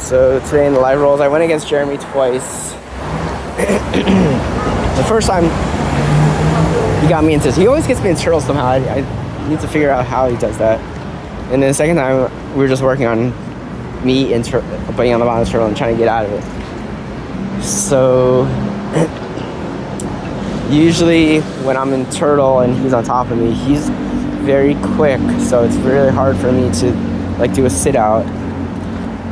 So today in the live rolls, I went against Jeremy twice. The first time, he got me into this. He always gets me in turtles somehow. I need to figure out how he does that. And then the second time, we were just working on me putting on the bottom of the turtle and trying to get out of it. So usually when I'm in turtle and he's on top of me, he's very quick. So it's really hard for me to like do a sit out,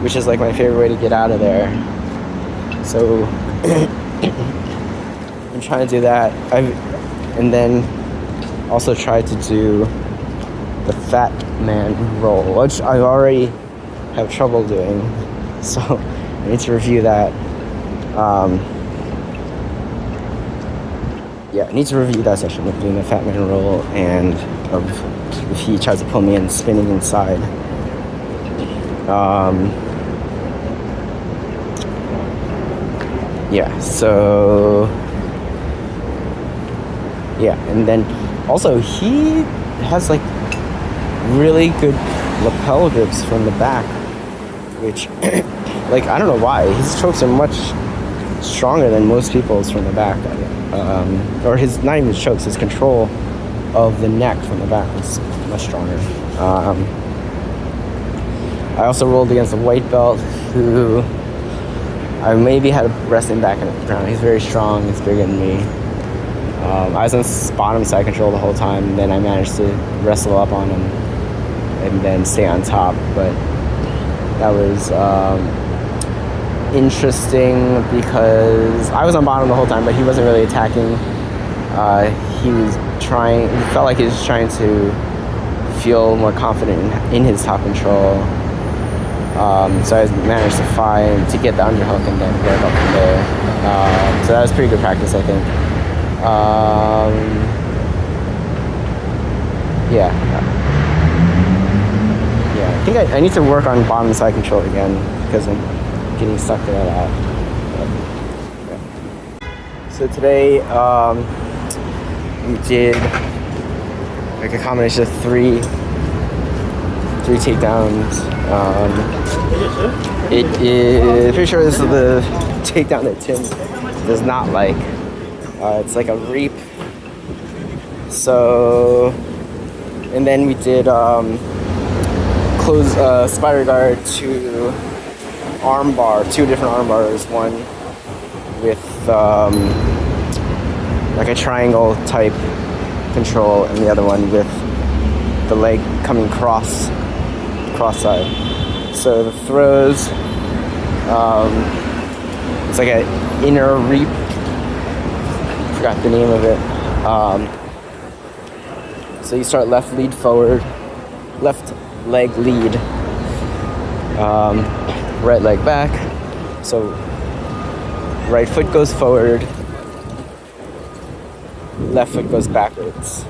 which is like my favorite way to get out of there. So I'm trying to do that. And then also tried to do the fat man roll, which I already have trouble doing. So I need to review that. Yeah, I need to review that session of doing the fat man roll and of if he tries to pull me in, spinning inside. Yeah, so yeah, and then also he has like really good lapel grips from the back, which like I don't know why his strokes are much stronger than most people's from the back, or his not even strokes, his control of the neck from the back was much stronger. I also rolled against a white belt who I maybe had a resting back in the ground. He's very strong, he's bigger than me. I was on bottom side control the whole time, and then I managed to wrestle up on him and then stay on top. But that was interesting because I was on bottom the whole time, but he wasn't really attacking. He was trying, it felt like he was trying to feel more confident in his top control. So I managed to get the underhook and then work up from there. So that was pretty good practice, I think. Yeah, I think I need to work on bottom side control again because I'm getting stuck there a lot. But, yeah. So today we did like a combination of three takedowns. It is pretty sure this is the takedown that Tim does not like. It's like a reap. So, and then we did close spider guard to arm bar, two different arm bars. One with like a triangle type control, and the other one with the leg coming cross side. So the throws, it's like an inner reap. Forgot the name of it. So you start left leg lead, right leg back. So right foot goes forward, left foot goes backwards.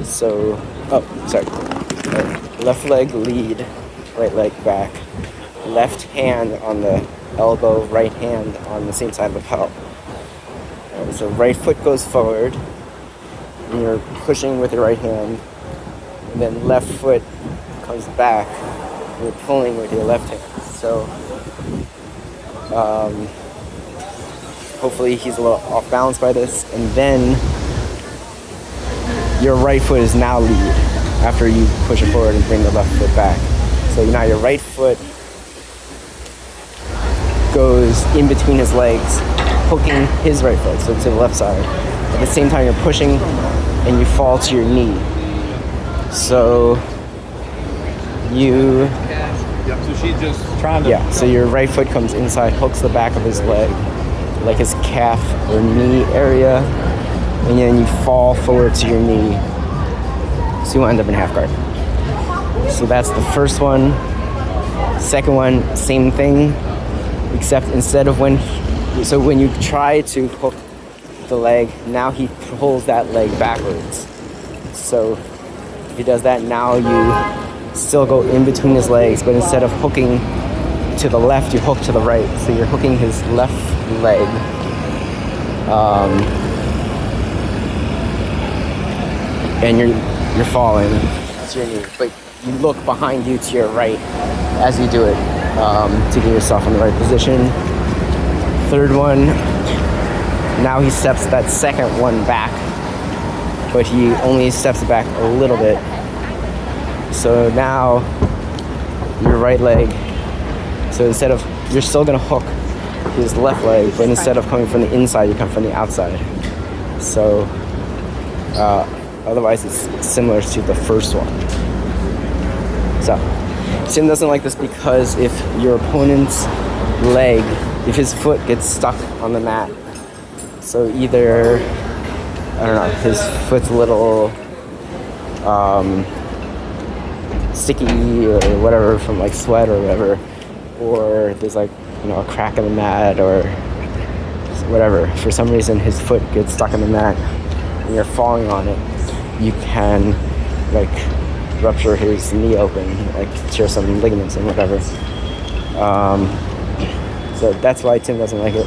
So, left leg lead, right leg back, left hand on the elbow, right hand on the same side of the pedal. So right foot goes forward, and you're pushing with your right hand, and then left foot comes back, and you're pulling with your left hand. So hopefully he's a little off balance by this, and then your right foot is now lead after you push it forward and bring the left foot back. So now your right foot goes in between his legs, hooking his right foot, so to the left side. At the same time, you're pushing and you fall to your knee. So so your right foot comes inside, hooks the back of his leg, like his calf or knee area, and then you fall forward to your knee. So you will end up in half guard. So that's the first one. Second one, same thing, except instead of when you try to hook the leg, now he pulls that leg backwards. So if he does that, now you still go in between his legs, but instead of hooking to the left, you hook to the right. So you're hooking his left leg. And you're falling to your knee, but you look behind you to your right as you do it. to get yourself in the right position. Third one, now he steps that second one back, but he only steps it back a little bit. So now your right leg, so instead of, you're still gonna hook his left leg, but instead of coming from the inside, you come from the outside. So otherwise it's similar to the first one. So Tim doesn't like this because if your opponent's leg, if his foot gets stuck on the mat, so either, I don't know, his foot's a little sticky or whatever from like sweat or whatever, or there's like, you know, a crack in the mat or whatever, for some reason his foot gets stuck in the mat and you're falling on it, you can like rupture his knee open, like tear some ligaments and whatever. So that's why Tim doesn't like it.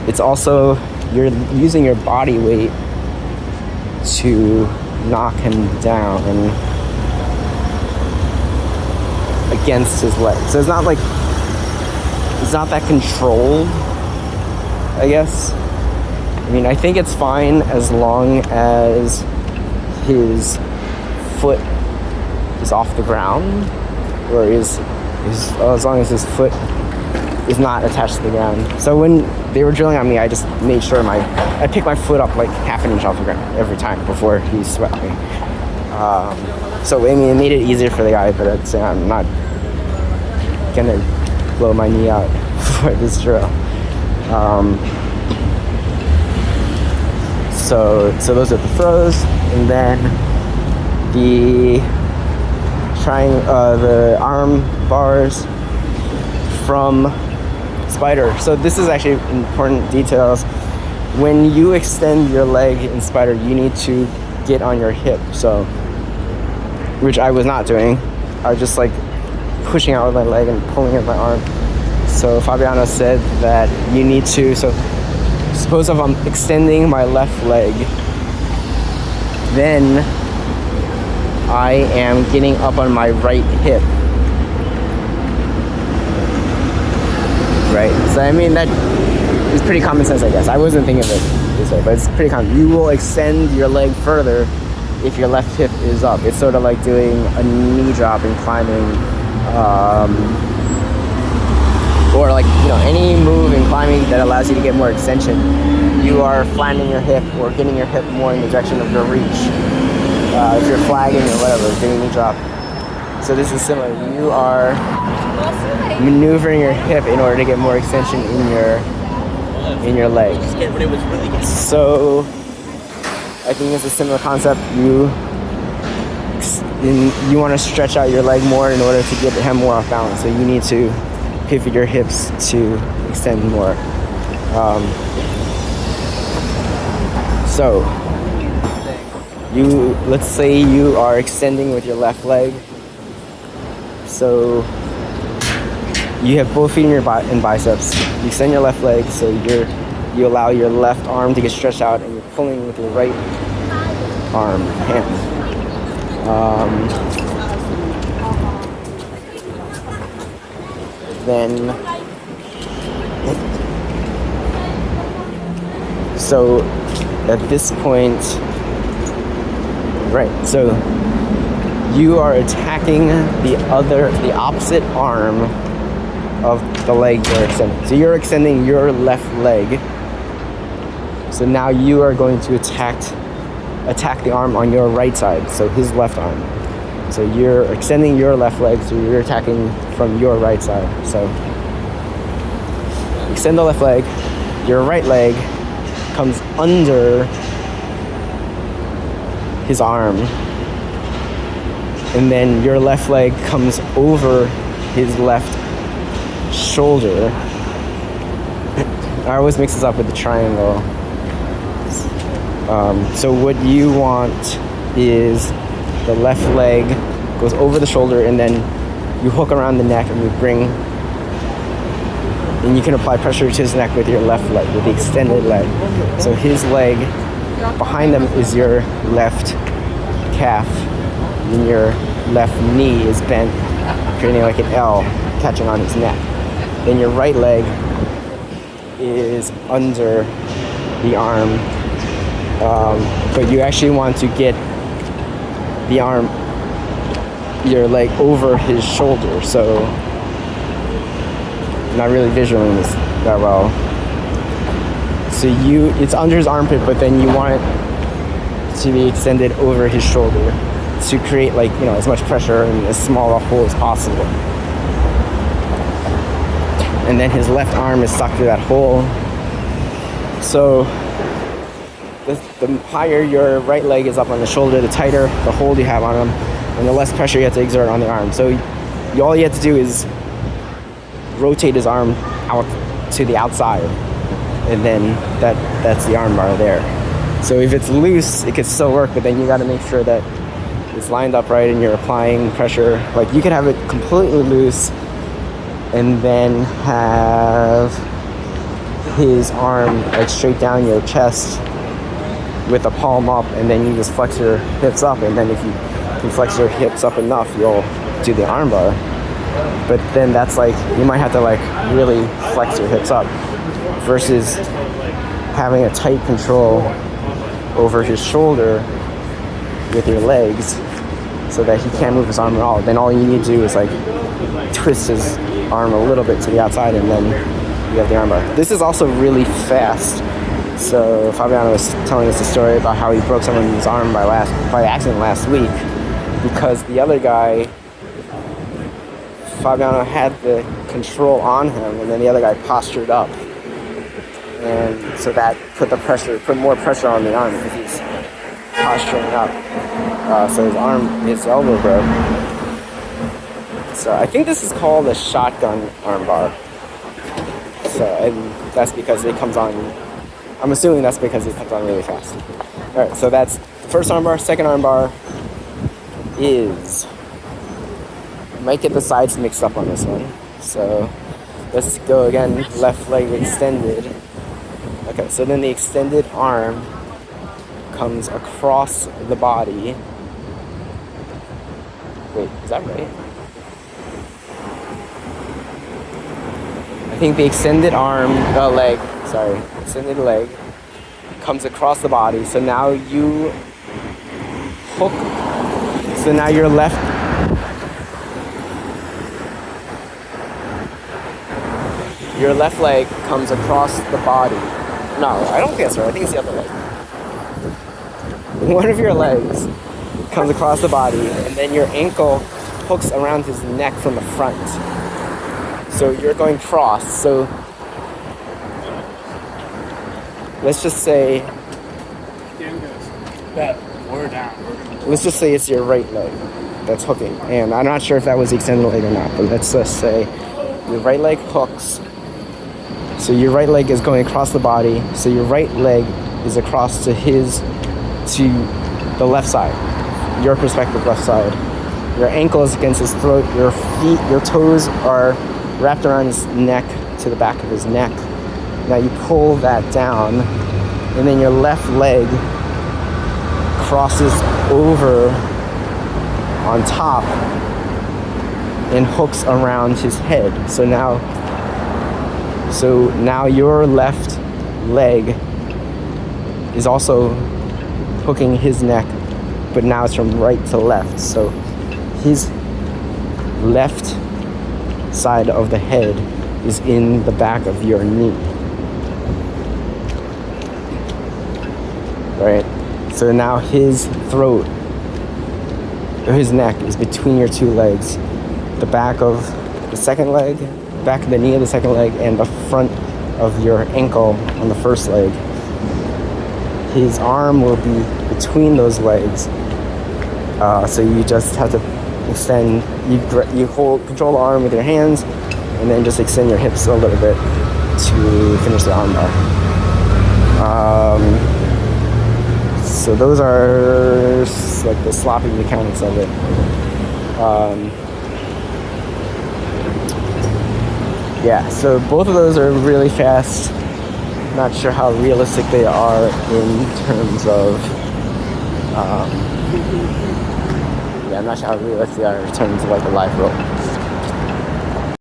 It's also, you're using your body weight to knock him down against his leg. So it's not like, it's not that controlled, I guess. I mean, I think it's fine as long as his foot is off the ground, or as long as his foot is not attached to the ground. So when they were drilling on me, I just made sure I picked my foot up like half an inch off the ground every time before he swept me. So I mean, it made it easier for the guy, but I'd say I'm not gonna blow my knee out for this drill. So those are the throws, and then the arm bars from spider. So this is actually important details. When you extend your leg in spider, you need to get on your hip. So, which I was not doing. I was just like pushing out with my leg and pulling with my arm. So Fabiano said that you need to, so suppose if I'm extending my left leg, then I am getting up on my right hip. Right? So I mean, that is pretty common sense, I guess. I wasn't thinking of it this way, but it's pretty common. You will extend your leg further if your left hip is up. It's sort of like doing a knee drop and climbing, or like, you know, any move in climbing that allows you to get more extension. You are flattening your hip or getting your hip more in the direction of your reach. If you're flagging or whatever, doing a knee drop. So this is similar. You are maneuvering your hip in order to get more extension in your leg. So I think it's a similar concept. You want to stretch out your leg more in order to get him more off balance. So you need to pivot your hips to extend more. So let's say you are extending with your left leg. So you have both feet in biceps. You extend your left leg, so you allow your left arm to get stretched out, and you're pulling with your right hand. Then, so at this point, right? So you are attacking the opposite arm of the leg you're extending. So you're extending your left leg. So now you are going to attack the arm on your right side, so his left arm. So you're extending your left leg, so you're attacking from your right side. So extend the left leg, your right leg comes under his arm, and then your left leg comes over his left shoulder. I always mix this up with the triangle. So what you want is the left leg goes over the shoulder, and then you hook around the neck, and you can apply pressure to his neck with your left leg, with the extended leg. So his leg, behind them is your left calf, and your left knee is bent, creating like an L. catching on his neck. Then your right leg is under the arm, but you actually want to get the arm, your leg over his shoulder. So I'm not really visualizing this that well. So it's under his armpit, but then you want it to be extended over his shoulder to create, like, you know, as much pressure and as small a hole as possible. And then his left arm is stuck through that hole. So the higher your right leg is up on the shoulder, the tighter the hold you have on him, and the less pressure you have to exert on the arm. So all you have to do is rotate his arm out to the outside, and then that's the arm bar there. So if it's loose, it could still work, but then you got to make sure that it's lined up right and you're applying pressure. Like, you could have it completely loose and then have his arm like straight down your chest with the palm up, and then you just flex your hips up, and then if you can flex your hips up enough, you'll do the arm bar. But then that's like, you might have to like really flex your hips up versus having a tight control over his shoulder with your legs so that he can't move his arm at all. Then all you need to do is like twist his arm a little bit to the outside, and then you have the arm bar. This is also really fast. So Fabiano was telling us a story about how he broke someone's arm by accident last week, because the other guy, Fabiano had the control on him, and then the other guy postured up, and so that put more pressure on the arm because he's posturing up. So his elbow broke. So I think this is called a shotgun arm bar. So, and that's because it comes on, I'm assuming that's because it comes on really fast. Alright, so that's the first arm bar. Second arm bar is, might get the sides mixed up on this one. So let's go again, left leg extended. Okay, so then the extended arm comes across the body. Wait, is that right? I think the extended extended leg comes across the body. So now you hook, so now your left leg comes across the body. No, I don't think that's right. I think it's the other leg. One of your legs comes across the body, and then your ankle hooks around his neck from the front. So you're going cross. So let's just say let's just say it's your right leg that's hooking. And I'm not sure if that was the extended leg or not, but let's just say your right leg hooks. So your right leg is going across the body. So your right leg is across to the left side, your perspective left side. Your ankle is against his throat. Your feet, your toes are wrapped around his neck to the back of his neck. Now you pull that down, and then your left leg crosses over on top and hooks around his head. So now your left leg is also hooking his neck, but now it's from right to left. So his left side of the head is in the back of your knee. Right? So now his throat, or his neck, is between your two legs. The back of the second leg, back of the knee of the second leg, and the front of your ankle on the first leg. His arm will be between those legs. So you just have to extend, you control the arm with your hands, and then just extend your hips a little bit to finish the arm bar. So those are like the sloppy mechanics of it. Yeah, so both of those are really fast. Not sure how realistic they are in terms of, I'm not sure how realistic they are in terms of like a live rope.